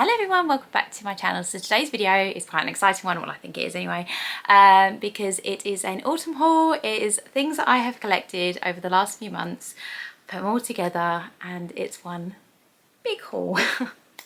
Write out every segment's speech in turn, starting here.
Hello everyone, welcome back to my channel. So today's video is quite an exciting one, well I think it is anyway, because it is an autumn haul. It is things that I have collected over the last few months, put them all together, and it's one big haul.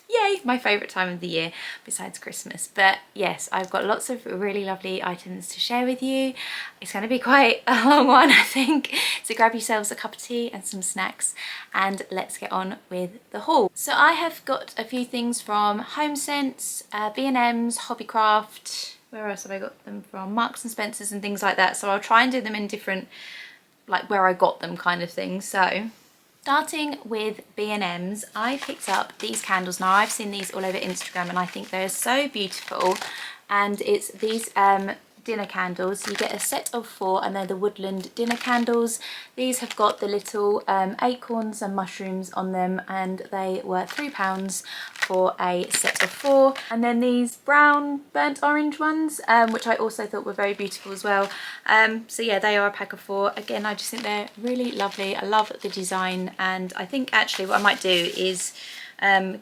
Yay, my favourite time of the year besides Christmas. But yes, I've got lots of really lovely items to share with you. It's going to be quite a long one, I think. So grab yourselves a cup of tea and some snacks and let's get on with the haul. So I have got a few things from HomeSense, B&M's, Hobbycraft. Where else have I got them from? Marks and Spencer's and things like that. So I'll try and do them in different, like where I got them kind of thing. So starting with B&M's, I picked up these candles. Now I've seen these all over Instagram and I think they're so beautiful, and it's these dinner candles. You get a set of 4 and they're the woodland dinner candles. These have got the little acorns and mushrooms on them, and they were £3 for a set of 4. And then these brown burnt orange ones, which I also thought were very beautiful as well. So yeah, they are a pack of 4. Again, I just think they're really lovely. I love the design, and I think actually what I might do is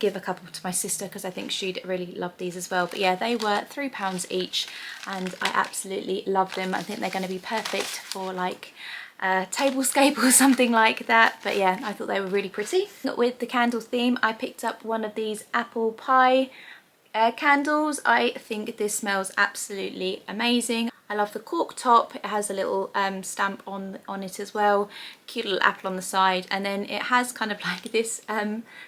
give a couple to my sister because I think she'd really love these as well. But yeah, they were £3 each and I absolutely love them. I think they're going to be perfect for like a tablescape or something like that. But yeah, I thought they were really pretty. With the candle theme, I picked up one of these apple pie candles. I think this smells absolutely amazing. I love the cork top. It has a little stamp on it as well, cute little apple on the side, and then it has kind of like this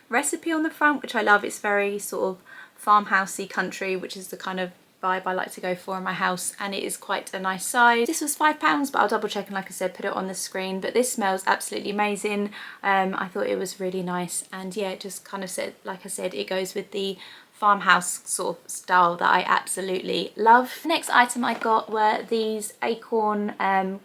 recipe on the front, which I love. It's very sort of farmhousey country, which is the kind of vibe I like to go for in my house, and it is quite a nice size. This was £5, but I'll double check and like I said put it on the screen. But this smells absolutely amazing. I thought it was really nice, and yeah, it just kind of said, like I said, it goes with the farmhouse sort of style that I absolutely love. Next item I got were these acorn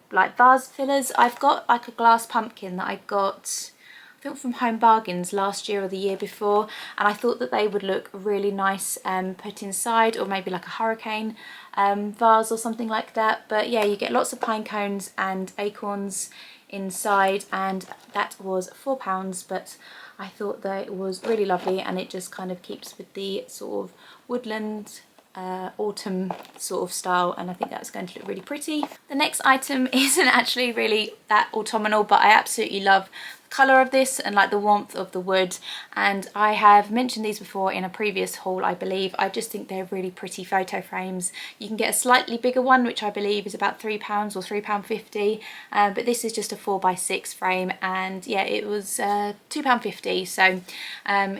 like vase fillers. I've got like a glass pumpkin that I got, I think from Home Bargains last year or the year before, and I thought that they would look really nice put inside, or maybe like a hurricane vase or something like that. But yeah, you get lots of pine cones and acorns inside, and that was £4, but I thought that it was really lovely, and it just kind of keeps with the sort of woodland autumn sort of style, and I think that's going to look really pretty. The next item isn't actually really that autumnal, but I absolutely love the colour of this and like the warmth of the wood, and I have mentioned these before in a previous haul I believe. I just think they're really pretty photo frames. You can get a slightly bigger one, which I believe is about £3 or £3.50, but this is just a 4x6 frame, and yeah, it was £2.50. So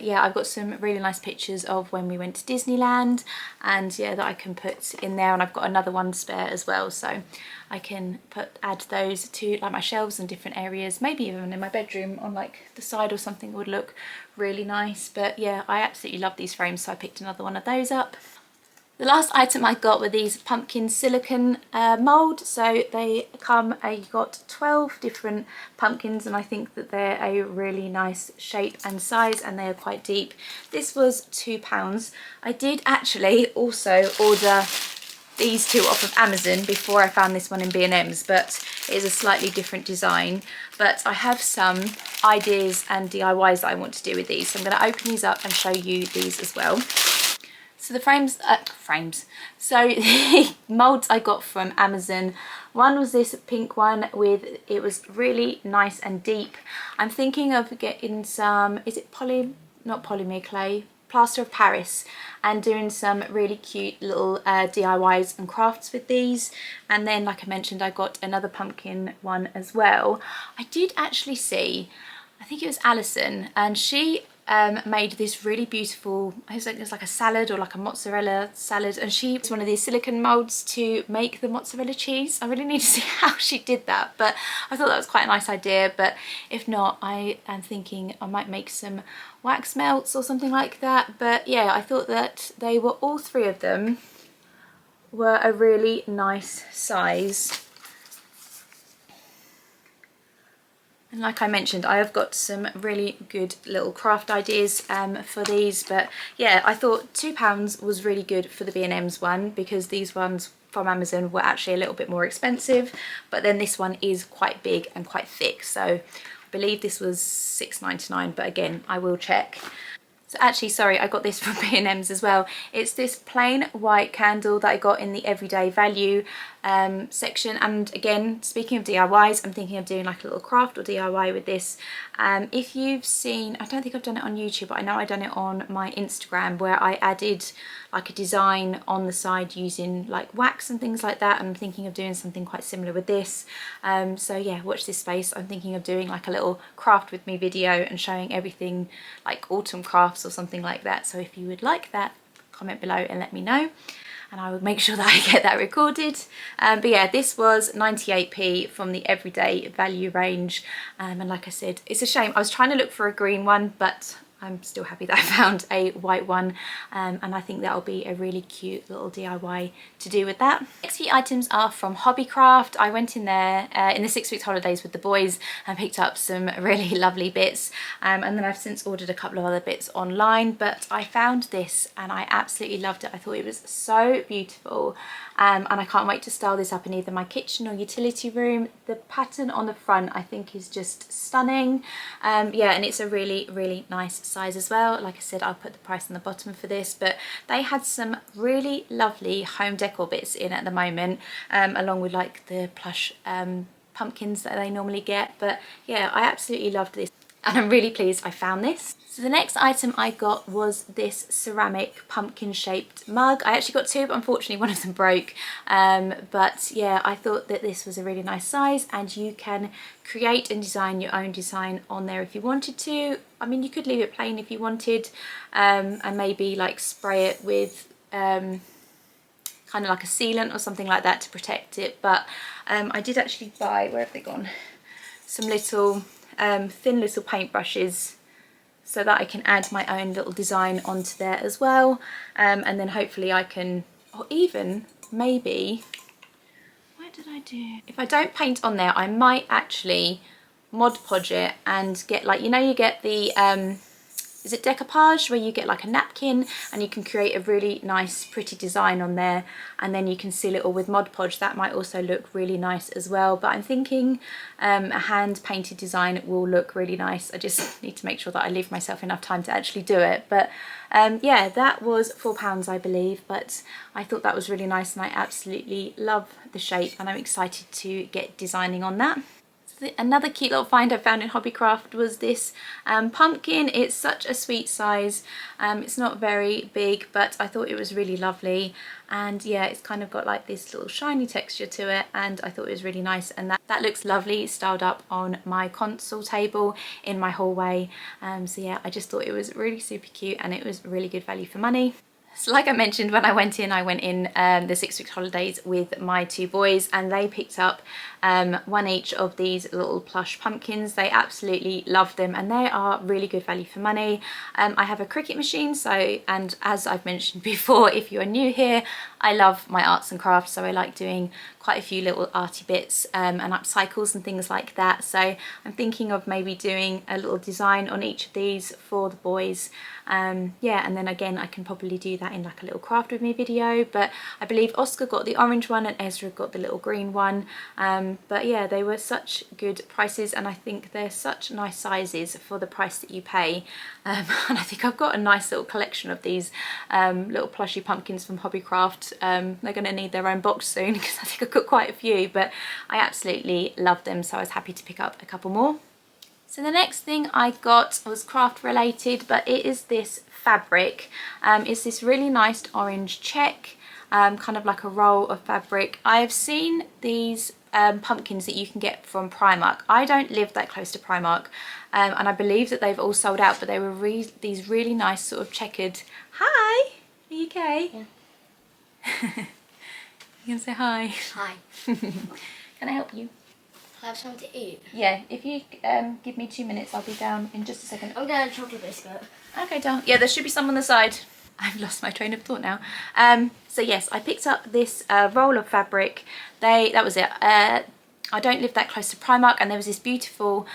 yeah, I've got some really nice pictures of when we went to Disneyland, and yeah, that I can put in there, and I've got another one spare as well, so I can add those to like my shelves and different areas, maybe even in my bedroom on like the side or something would look really nice. But yeah, I absolutely love these frames, so I picked another one of those up. The last item I got were these pumpkin silicone mould. So they come, you got 12 different pumpkins, and I think that they're a really nice shape and size, and they are quite deep. This was £2. I did actually also order these two off of Amazon before I found this one in B&M's, but it is a slightly different design. But I have some ideas and DIYs that I want to do with these, so I'm going to open these up and show you these as well. So the so the moulds I got from Amazon, one was this pink one with, it was really nice and deep. I'm thinking of getting some, is it not polymer clay, plaster of Paris, and doing some really cute little DIYs and crafts with these. And then like I mentioned, I got another pumpkin one as well. I did actually see, I think it was Alison, and she made this really beautiful, I think it was like a salad or like a mozzarella salad, and she used one of these silicone moulds to make the mozzarella cheese. I really need to see how she did that, but I thought that was quite a nice idea. But if not, I am thinking I might make some wax melts or something like that. But yeah, I thought that they were, all 3 of them were a really nice size. And like I mentioned, I have got some really good little craft ideas for these. But yeah, I thought £2 was really good for the B&M's one, because these ones from Amazon were actually a little bit more expensive. But then this one is quite big and quite thick, so I believe this was £6.99, but again, I will check. So actually, sorry, I got this from B&M's as well. It's this plain white candle that I got in the everyday value section. And again, speaking of DIYs, I'm thinking of doing like a little craft or DIY with this. If you've seen, I don't think I've done it on YouTube, but I know I've done it on my Instagram, where I added like a design on the side using like wax and things like that. I'm thinking of doing something quite similar with this. So yeah, watch this space. I'm thinking of doing like a little craft with me video and showing everything like autumn crafts or something like that. So if you would like that, comment below and let me know, and I will make sure that I get that recorded. But yeah, this was 98p from the everyday value range, and like I said, it's a shame. I was trying to look for a green one, but I'm still happy that I found a white one, and I think that'll be a really cute little DIY to do with that. Next few items are from Hobbycraft. I went in there in the 6 weeks holidays with the boys and picked up some really lovely bits, and then I've since ordered a couple of other bits online, but I found this and I absolutely loved it. I thought it was so beautiful, and I can't wait to style this up in either my kitchen or utility room. The pattern on the front I think is just stunning. Yeah, and it's a really nice size as well. Like I said, I'll put the price on the bottom for this, but they had some really lovely home decor bits in at the moment, along with like the plush pumpkins that they normally get. But yeah, I absolutely loved this, and I'm really pleased I found this. So the next item I got was this ceramic pumpkin shaped mug. I actually got two, but unfortunately one of them broke. But yeah, I thought that this was a really nice size, and you can create and design your own design on there if you wanted to. I mean, you could leave it plain if you wanted, and maybe like spray it with kind of like a sealant or something like that to protect it. But I did actually buy, where have they gone? Some little thin little paintbrushes, so that I can add my own little design onto there as well, and then hopefully I can, or even maybe, what did I do? If I don't paint on there, I might actually Mod Podge it and get like, you know, you get the is it decoupage, where you get like a napkin and you can create a really nice pretty design on there, and then you can seal it all with Mod Podge. That might also look really nice as well, but I'm thinking a hand painted design will look really nice. I just need to make sure that I leave myself enough time to actually do it. But yeah, that was £4 I believe, but I thought that was really nice and I absolutely love the shape, and I'm excited to get designing on that. Another cute little find I found in Hobbycraft was this pumpkin. It's such a sweet size. It's not very big, but I thought it was really lovely. And yeah, it's kind of got like this little shiny texture to it, and I thought it was really nice, and that looks lovely styled up on my console table in my hallway. So yeah, I just thought it was really super cute, and it was really good value for money. So like I mentioned, when I went in the 6 week holidays with my two boys, and they picked up one each of these little plush pumpkins. They absolutely loved them, and they are really good value for money. I have a Cricut machine, and as I've mentioned before, if you are new here, I love my arts and crafts, so I like doing quite a few little arty bits and upcycles and things like that. So I'm thinking of maybe doing a little design on each of these for the boys. Yeah, and then again I can probably do that in like a little craft with me video. But I believe Oscar got the orange one and Ezra got the little green one. But yeah, they were such good prices, and I think they're such nice sizes for the price that you pay. And I think I've got a nice little collection of these little plushy pumpkins from Hobbycraft. They're going to need their own box soon because I think I've got quite a few, but I absolutely love them, so I was happy to pick up a couple more. So the next thing I got was craft related, but it is this fabric. It's this really nice orange check, kind of like a roll of fabric. I've seen these pumpkins that you can get from Primark. I don't live that close to Primark, and I believe that they've all sold out, but they were these really nice sort of checkered. Hi, are you okay? Yeah. You can say hi. Hi. Can I help you? I have something to eat. Yeah, if you give me 2 minutes, I'll be down in just a second. I'm getting a chocolate biscuit. Okay, darling. Yeah, there should be some on the side. I've lost my train of thought now. So yes, I picked up this roll of fabric. That was it. I don't live that close to Primark, and there was this beautiful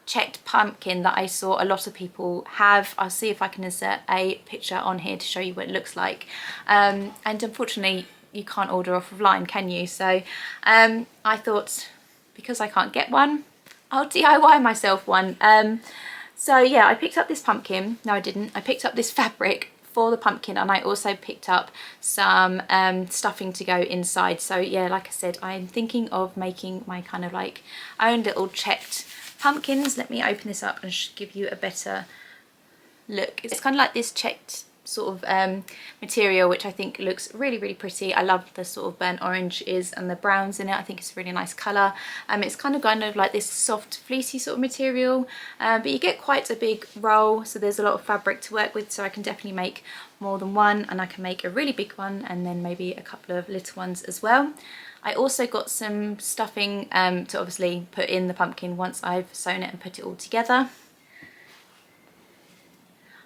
checked pumpkin that I saw a lot of people have. I'll see if I can insert a picture on here to show you what it looks like. And unfortunately, you can't order off of line, can you? So I thought, because I can't get one, I'll DIY myself one. So yeah, I picked up this pumpkin. No, I didn't. I picked up this fabric for the pumpkin, and I also picked up some stuffing to go inside. So yeah, like I said, I'm thinking of making my kind of like own little checked pumpkins. Let me open this up and give you a better look. It's kind of like this checked sort of material, which I think looks really pretty. I love the sort of burnt oranges and the browns in it. I think it's a really nice colour. It's kind of like this soft fleecy sort of material, but you get quite a big roll, so there's a lot of fabric to work with, so I can definitely make more than one, and I can make a really big one and then maybe a couple of little ones as well. I also got some stuffing to obviously put in the pumpkin once I've sewn it and put it all together.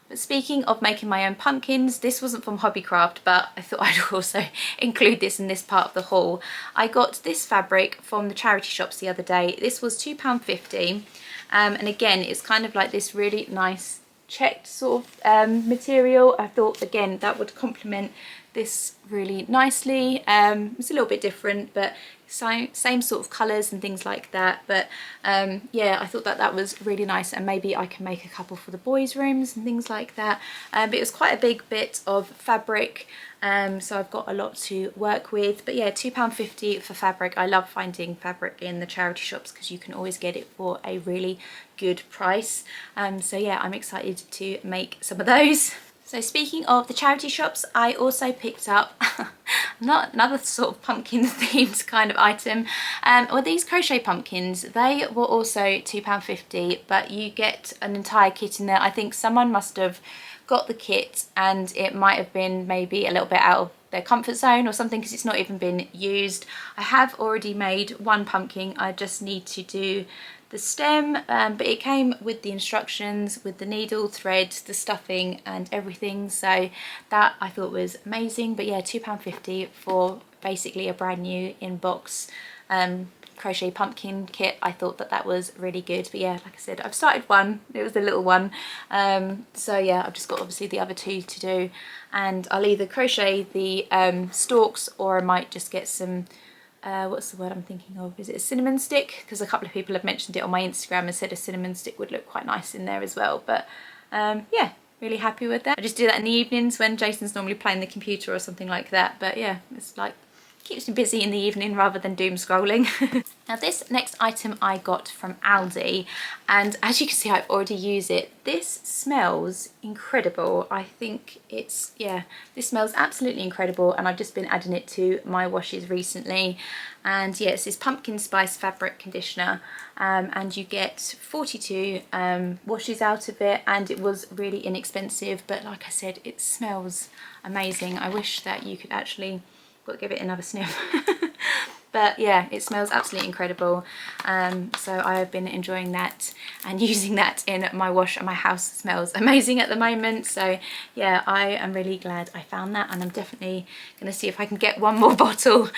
But speaking of making my own pumpkins, this wasn't from Hobbycraft, but I thought I'd also include this in this part of the haul. I got this fabric from the charity shops the other day. This was £2.50, and again, it's kind of like this really nice checked sort of material. I thought again that would complement this really nicely. It's a little bit different, but same sort of colours and things like that. But yeah, I thought that that was really nice, and maybe I can make a couple for the boys' rooms and things like that. But it was quite a big bit of fabric, so I've got a lot to work with. But yeah, £2.50 for fabric. I love finding fabric in the charity shops because you can always get it for a really good price. So yeah, I'm excited to make some of those. So speaking of the charity shops, I also picked up not another sort of pumpkin themed kind of item, or these crochet pumpkins. They were also £2.50, but you get an entire kit in there. I think someone must have got the kit and it might have been maybe a little bit out of their comfort zone or something, because it's not even been used. I have already made one pumpkin. I just need to do the stem, but it came with the instructions, with the needle, thread, the stuffing and everything, so that I thought was amazing. But yeah, £2.50 for basically a brand new in-box crochet pumpkin kit. I thought that that was really good. But yeah, like I said, I've started one. It was a little one, so yeah, I've just got obviously the other two to do, and I'll either crochet the stalks, or I might just get some what's the word I'm thinking of? Is it a cinnamon stick? Because a couple of people have mentioned it on my Instagram and said a cinnamon stick would look quite nice in there as well. But yeah, really happy with that. I just do that in the evenings when Jason's normally playing the computer or something like that. But yeah, it's like keeps me busy in the evening rather than doom scrolling. Now this next item I got from Aldi, and as you can see I've already used it. This smells incredible. I think it's, yeah, this smells absolutely incredible, and I've just been adding it to my washes recently. And yeah, it's this pumpkin spice fabric conditioner, and you get 42 washes out of it, and it was really inexpensive, but like I said, it smells amazing. I wish that you could actually, got to give it another sniff. But yeah, it smells absolutely incredible. So I have been enjoying that and using that in my wash, and my house smells amazing at the moment. So yeah, I am really glad I found that, and I'm definitely going to see if I can get one more bottle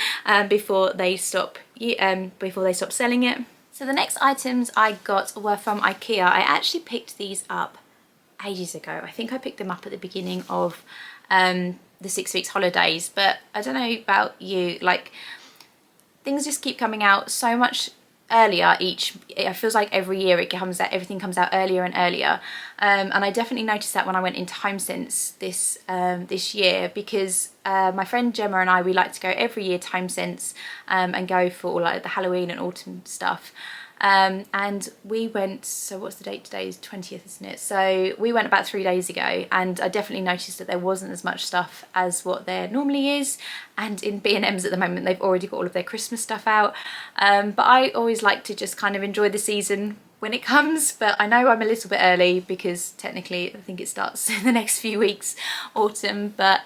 before they stop selling it. So the next items I got were from Ikea. I actually picked these up ages ago. I think I picked them up at the beginning of the 6 weeks holidays, but I don't know about you, like things just keep coming out so much earlier it feels like every year everything comes out earlier and earlier, and I definitely noticed that when I went into HomeSense this year, because my friend Gemma and I, we like to go every year to HomeSense and go for all like the Halloween and autumn stuff. And we went, so what's the date today? Is 20th, isn't it? So we went about 3 days ago, and I definitely noticed that there wasn't as much stuff as what there normally is. And in B&M's at the moment, they've already got all of their Christmas stuff out. But I always like to just kind of enjoy the season when it comes, but I know I'm a little bit early because technically I think it starts in the next few weeks, autumn. But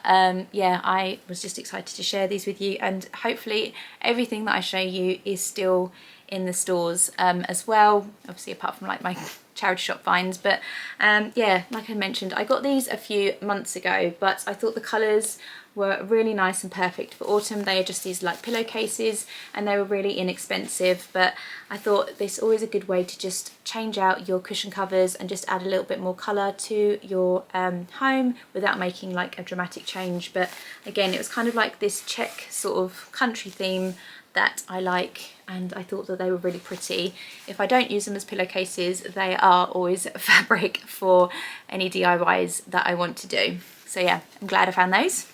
yeah, I was just excited to share these with you, and hopefully everything that I show you is still in the stores as well, obviously apart from like my charity shop finds. But yeah, like I mentioned, I got these a few months ago, but I thought the colours were really nice and perfect for autumn. They are just these like pillowcases, and they were really inexpensive, but I thought this is always a good way to just change out your cushion covers and just add a little bit more colour to your home without making like a dramatic change. But again, it was kind of like this Czech sort of country theme that I like, and I thought that they were really pretty. If I don't use them as pillowcases, they are always fabric for any DIYs that I want to do. So yeah, I'm glad I found those.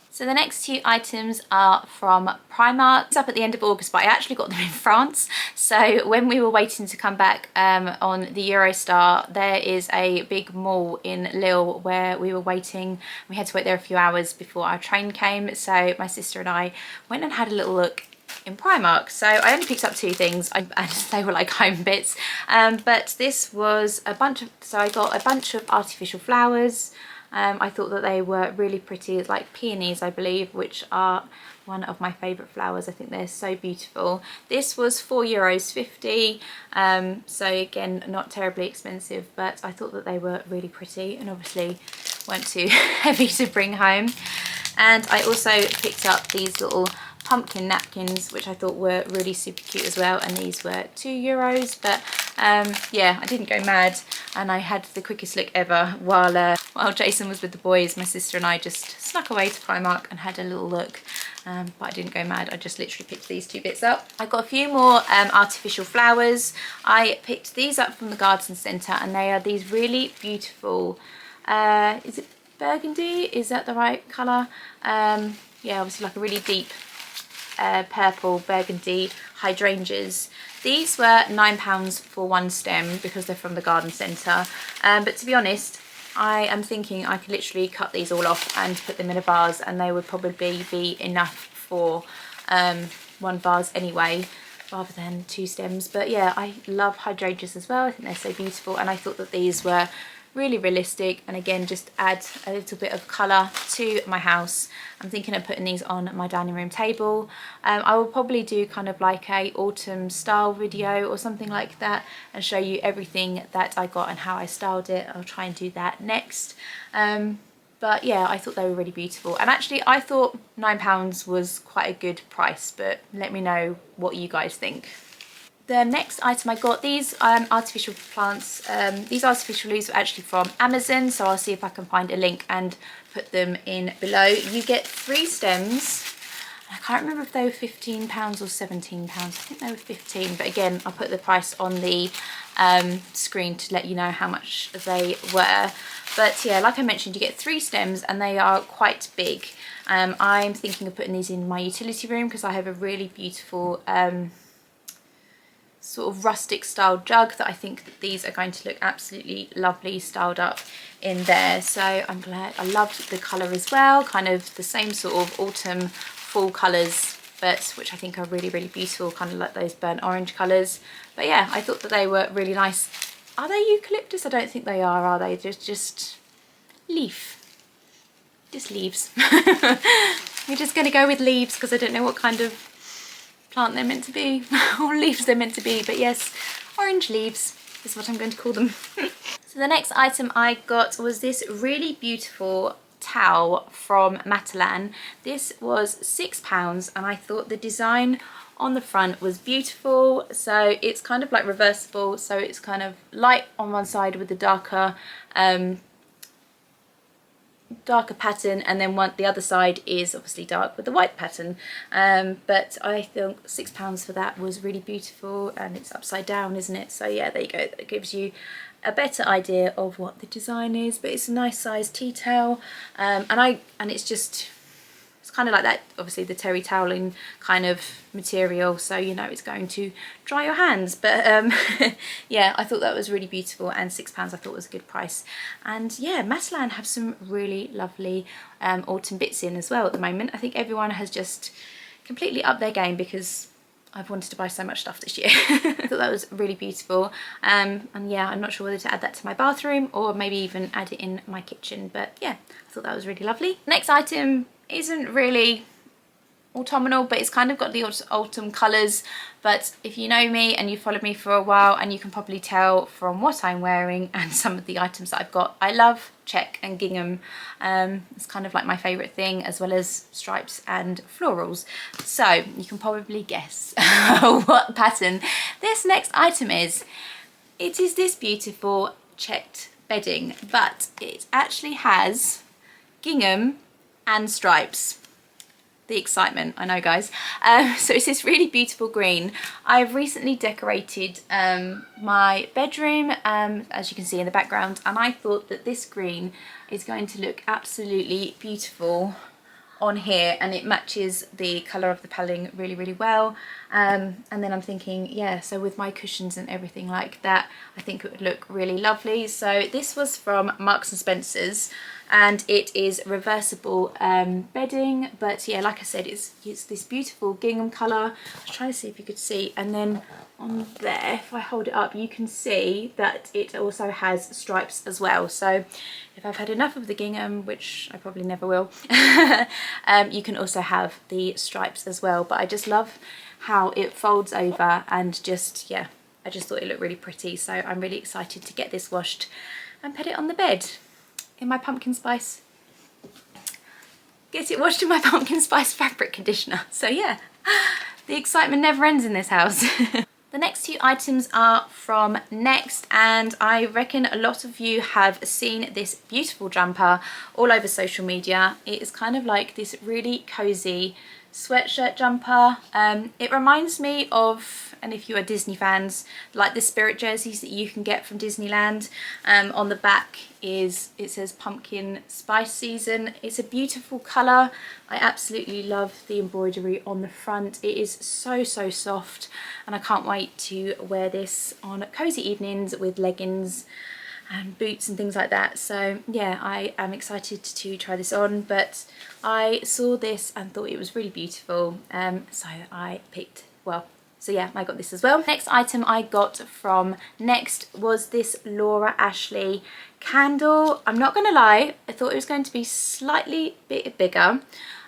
So the next two items are from Primark. It's up at the end of August, but I actually got them in France. So when we were waiting to come back on the Eurostar, there is a big mall in Lille where we were waiting. We had to wait there a few hours before our train came. So my sister and I went and had a little look in Primark. So I only picked up two things and they were like home bits. But this was a bunch of, so I got a bunch of artificial flowers. I thought that they were really pretty. It's like peonies, I believe, which are one of my favourite flowers. I think they're so beautiful. This was €4.50, so again, not terribly expensive, but I thought that they were really pretty and obviously weren't too heavy to bring home. And I also picked up these little pumpkin napkins, which I thought were really super cute as well, and these were €2. But yeah, I didn't go mad, and I had the quickest look ever while Jason was with the boys. My sister and I just snuck away to Primark and had a little look, but I didn't go mad. I just literally picked these two bits up. I got a few more artificial flowers. I picked these up from the garden centre, and they are these really beautiful, is it burgundy? Is that the right colour? Yeah, obviously like a really deep purple burgundy hydrangeas. These were £9 for one stem because they're from the garden centre, but to be honest, I am thinking I could literally cut these all off and put them in a vase, and they would probably be enough for one vase anyway, rather than two stems. But yeah, I love hydrangeas as well. I think they're so beautiful, and I thought that these were really realistic, and again, just add a little bit of colour to my house. I'm thinking of putting these on my dining room table. I will probably do kind of like a autumn style video or something like that and show you everything that I got and how I styled it. I'll try and do that next. But yeah, I thought they were really beautiful, and actually I thought £9 was quite a good price, but let me know what you guys think. The next item I got, these artificial plants, these artificial leaves were actually from Amazon, so I'll see if I can find a link and put them in below. You get 3 stems. I can't remember if they were £15 or £17. I think they were 15, but again, I'll put the price on the screen to let you know how much they were. But yeah, like I mentioned, you get 3 stems and they are quite big. I'm thinking of putting these in my utility room because I have a really beautiful sort of rustic style jug that I think that these are going to look absolutely lovely styled up in there. So I'm glad. I loved the colour as well, kind of the same sort of autumn fall colours, but which I think are really, really beautiful, kind of like those burnt orange colours. But yeah, I thought that they were really nice. Are they eucalyptus? I don't think they are they? Just leaf. Just leaves. We're just going to go with leaves because I don't know what kind of plant they're meant to be or leaves they're meant to be, but yes, orange leaves is what I'm going to call them. So the next item I got was this really beautiful towel from Matalan. This was £6, and I thought the design on the front was beautiful. So it's kind of like reversible, so it's kind of light on one side with the darker pattern, and then the other side is obviously dark with the white pattern, but I think £6 for that was really beautiful, and it's upside down, isn't it? So yeah, there you go. That gives you a better idea of what the design is, but it's a nice size tea towel, and it's kind of like that, obviously the terry toweling kind of material, so you know it's going to dry your hands. But yeah, I thought that was really beautiful, and £6 I thought was a good price. And yeah, Matalan have some really lovely autumn bits in as well at the moment. I think everyone has just completely upped their game because I've wanted to buy so much stuff this year. I thought that was really beautiful, and yeah, I'm not sure whether to add that to my bathroom or maybe even add it in my kitchen, but yeah, I thought that was really lovely. Next item isn't really autumnal, but it's kind of got the autumn colours. But if you know me and you followed me for a while, and you can probably tell from what I'm wearing and some of the items that I've got, I love check and gingham. It's kind of like my favourite thing, as well as stripes and florals. So you can probably guess what pattern this next item is. It is this beautiful checked bedding, but it actually has gingham and stripes. the excitement, I know guys. So it's this really beautiful green. I've recently decorated my bedroom, as you can see in the background, and I thought that this green is going to look absolutely beautiful on here, and it matches the colour of the paneling really, really well. And then I'm thinking, yeah, so with my cushions and everything like that, I think it would look really lovely. So this was from Marks and Spencer's, and it is reversible bedding, but yeah, like I said, it's this beautiful gingham colour. I was trying to see if you could see, and then on there, if I hold it up, you can see that it also has stripes as well. So if I've had enough of the gingham, which I probably never will, you can also have the stripes as well. But I just love how it folds over, and just, yeah, I just thought it looked really pretty. So I'm really excited to get this washed and put it on the bed in my pumpkin spice. Get it washed in my pumpkin spice fabric conditioner. So yeah, the excitement never ends in this house. The next two items are from Next, and I reckon a lot of you have seen this beautiful jumper all over social media. It is kind of like this really cozy sweatshirt jumper. It reminds me of, and if you are Disney fans, like the spirit jerseys that you can get from Disneyland. On the back it says pumpkin spice season. It's a beautiful colour. I absolutely love the embroidery on the front. It is so soft, and I can't wait to wear this on cozy evenings with leggings and boots and things like that. So yeah, I am excited to try this on, but I saw this and thought it was really beautiful, so I picked, so yeah, I got this as well. Next item I got from Next was this Laura Ashley candle. I'm not gonna lie, I thought it was going to be slightly bit bigger,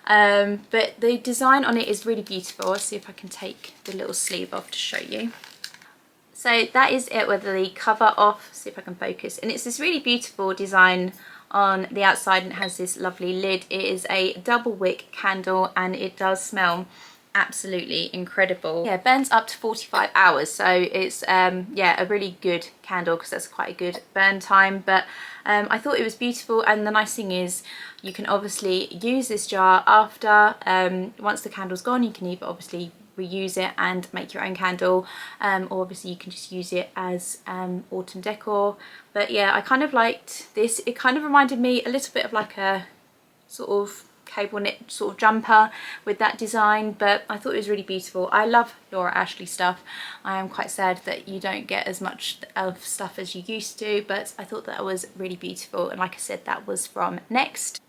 but the design on it is really beautiful. I'll see if I can take the little sleeve off to show you. So that is it with the cover off. See if I can focus. And it's this really beautiful design on the outside, and it has this lovely lid. It is a double wick candle, and it does smell absolutely incredible. Yeah, it burns up to 45 hours. So it's, yeah, a really good candle, because that's quite a good burn time. But I thought it was beautiful, and the nice thing is you can obviously use this jar after. Once the candle's gone, you can either obviously reuse it and make your own candle, or obviously you can just use it as autumn decor. But yeah, I kind of liked this. It kind of reminded me a little bit of like a sort of cable knit sort of jumper with that design, but I thought it was really beautiful. I love Laura Ashley stuff. I am quite sad that you don't get as much of stuff as you used to, but I thought that was really beautiful, and like I said, that was from Next.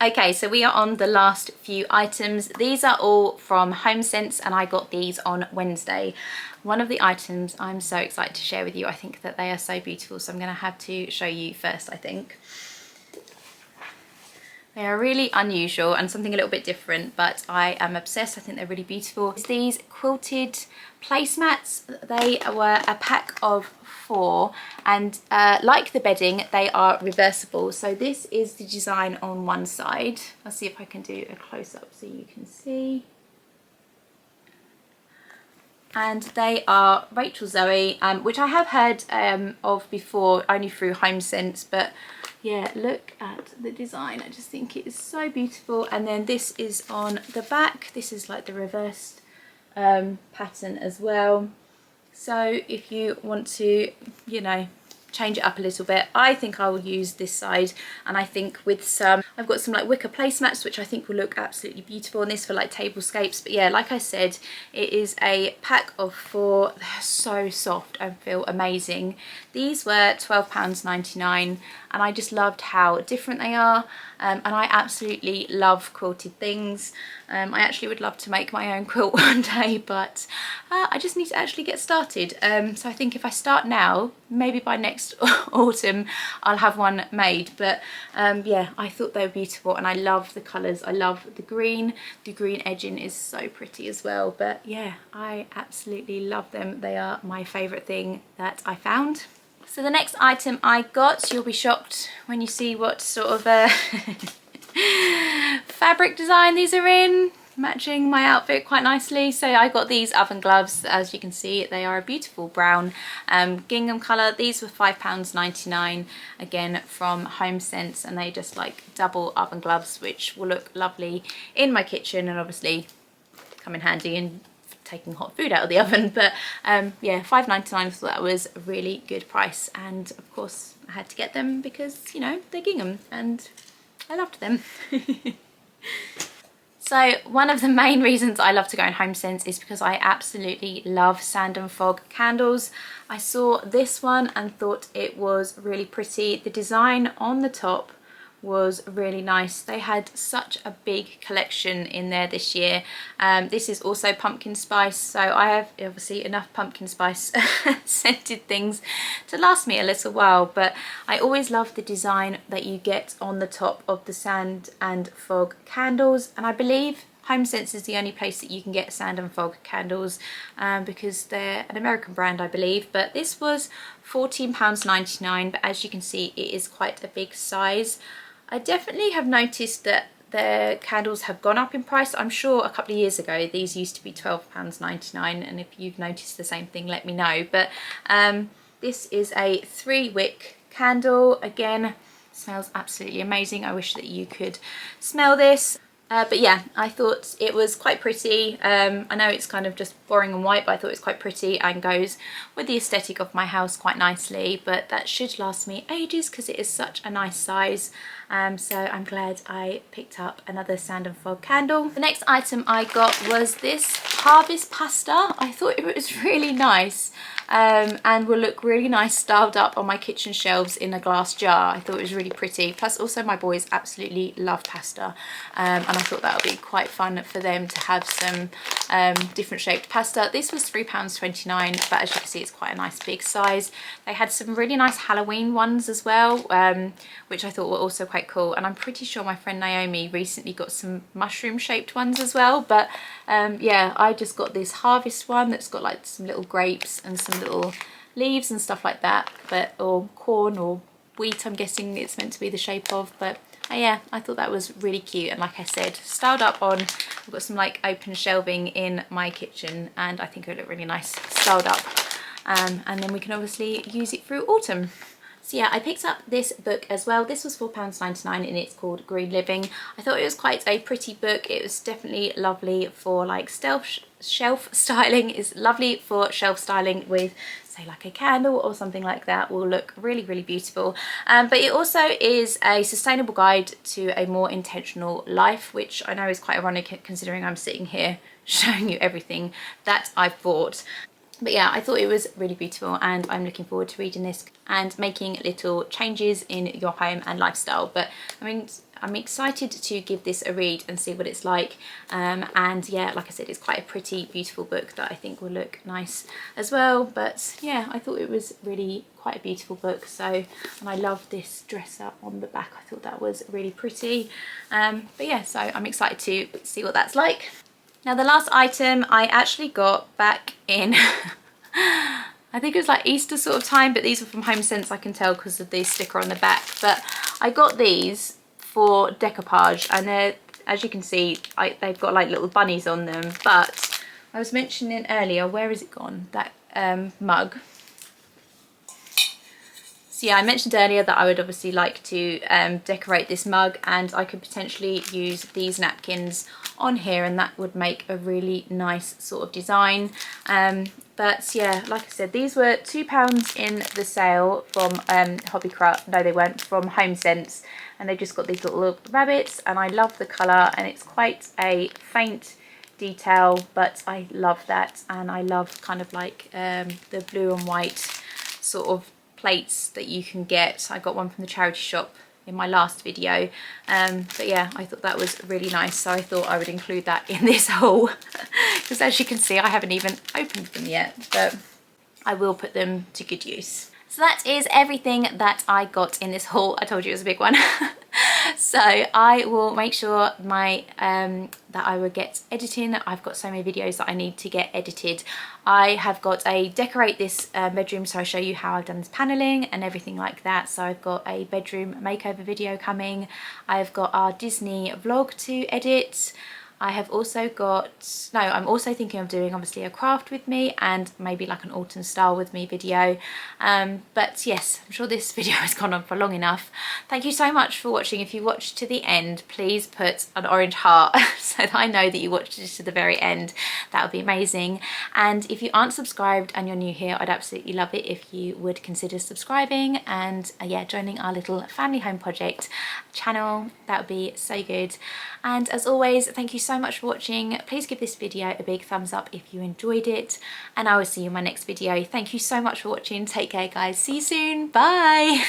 Okay, so we are on the last few items. These are all from HomeSense, and I got these on Wednesday. One of the items I'm so excited to share with you. I think that they are so beautiful, so I'm going to have to show you first, I think. They are really unusual and something a little bit different, but I am obsessed. I think they're really beautiful. It's these quilted placemats. They were a pack of 4, and like the bedding, they are reversible. So this is the design on one side. I'll see if I can do a close-up so you can see. And they are Rachel Zoe, which I have heard of before, only through HomeSense, but yeah, look at the design. I just think it is so beautiful. And then this is on the back. This is like the reversed pattern as well. So if you want to, you know, change it up a little bit, I think I will use this side. And I think with some, I've got some like wicker placemats, which I think will look absolutely beautiful, and this for like tablescapes. But yeah, like I said, it is a pack of 4. They're so soft and feel amazing. These were £12.99, and I just loved how different they are. And I absolutely love quilted things. I actually would love to make my own quilt one day, but I just need to actually get started. So I think if I start now, maybe by next autumn I'll have one made. But yeah, I thought they were beautiful, and I love the colours. I love the green. The green edging is so pretty as well. But yeah, I absolutely love them. They are my favourite thing that I found. So the next item I got, you'll be shocked when you see what sort of fabric design these are in. matching my outfit quite nicely. So I got these oven gloves. As you can see, they are a beautiful brown gingham colour. These were £5.99, again from HomeSense, and they just like double oven gloves, which will look lovely in my kitchen and obviously come in handy in taking hot food out of the oven. But yeah, £5.99, I thought that was a really good price, and of course I had to get them because, you know, they're gingham and I loved them. So one of the main reasons I love to go in HomeSense is because I absolutely love sand and fog candles. I saw this one and thought it was really pretty. The design on the top was really nice. They had such a big collection in there this year. This is also pumpkin spice, so I have obviously enough pumpkin spice scented things to last me a little while, but I always love the design that you get on the top of the sand and fog candles, and I believe HomeSense is the only place that you can get sand and fog candles because they're an American brand, I believe. But this was £14.99, but as you can see, it is quite a big size. I definitely have noticed that their candles have gone up in price. I'm sure a couple of years ago these used to be £12.99, and if you've noticed the same thing, let me know. But this is a 3-wick candle. Again, smells absolutely amazing. I wish that you could smell this. But yeah, I thought it was quite pretty. I know it's kind of just boring and white, but I thought it was quite pretty and goes with the aesthetic of my house quite nicely. But that should last me ages because it is such a nice size. So I'm glad I picked up another sand and fog candle. The next item I got was this harvest pasta. I thought it was really nice. And will look really nice styled up on my kitchen shelves in a glass jar. I thought it was really pretty. Plus also my boys absolutely love pasta, and I thought that would be quite fun for them to have some different shaped pasta. This was £3.29, but as you can see, it's quite a nice big size. They had some really nice Halloween ones as well, which I thought were also quite cool, and I'm pretty sure my friend Naomi recently got some mushroom shaped ones as well. But yeah, I just got this harvest one that's got like some little grapes and some little leaves and stuff like that, but or corn or wheat, I'm guessing it's meant to be the shape of. But yeah, I thought that was really cute, and like I said, styled up on, I've got some like open shelving in my kitchen, and I think it would look really nice styled up, and then we can obviously use it through autumn. So yeah, I picked up this book as well. This was £4.99 and it's called Green Living. I thought it was quite a pretty book. It was definitely lovely for like shelf styling. It's lovely for shelf styling with, say, like a candle or something like that. Will look really, really beautiful. But it also is a sustainable guide to a more intentional life, which I know is quite ironic considering I'm sitting here showing you everything that I've bought. But yeah, I thought it was really beautiful, and I'm looking forward to reading this and making little changes in your home and lifestyle. But I mean, I'm excited to give this a read and see what it's like. And yeah, like I said, it's quite a pretty, beautiful book that I think will look nice as well. But yeah, I thought it was really quite a beautiful book. So, and I love this dresser on the back. I thought that was really pretty. But yeah, so I'm excited to see what that's like. Now the last item I actually got back in, I think it was like Easter sort of time, but these are from HomeSense, I can tell because of the sticker on the back. But I got these for decoupage, and they're, as you can see, they've got like little bunnies on them. But I was mentioning earlier, where is it gone? That mug. So yeah, I mentioned earlier that I would obviously like to decorate this mug, and I could potentially use these napkins on here, and that would make a really nice sort of design. But yeah, like I said, these were £2 in the sale from Hobbycraft. No, they weren't, from HomeSense, and they just got these little rabbits, and I love the colour, and it's quite a faint detail, but I love that. And I love kind of like the blue and white sort of plates that you can get. I got one from the charity shop in my last video, but yeah, I thought that was really nice, so I thought I would include that in this haul because as you can see, I haven't even opened them yet, but I will put them to good use. So that is everything that I got in this haul. I told you it was a big one. So I will make sure that I will get editing. I've got so many videos that I need to get edited. I have got a decorate this bedroom, so I show you how I've done this paneling and everything like that. So I've got a bedroom makeover video coming. I've got our Disney vlog to edit. I have also got, no, I'm also thinking of doing obviously a craft with me and maybe like an autumn style with me video. But yes, I'm sure this video has gone on for long enough. Thank you so much for watching. If you watched to the end, please put an orange heart so that I know that you watched it to the very end. That would be amazing. And if you aren't subscribed and you're new here, I'd absolutely love it if you would consider subscribing and yeah, joining our little family home project channel. That would be so good. And as always, thank you so much for watching. Please give this video a big thumbs up if you enjoyed it, and I will see you in my next video. Thank you so much for watching. Take care, guys. See you soon. Bye.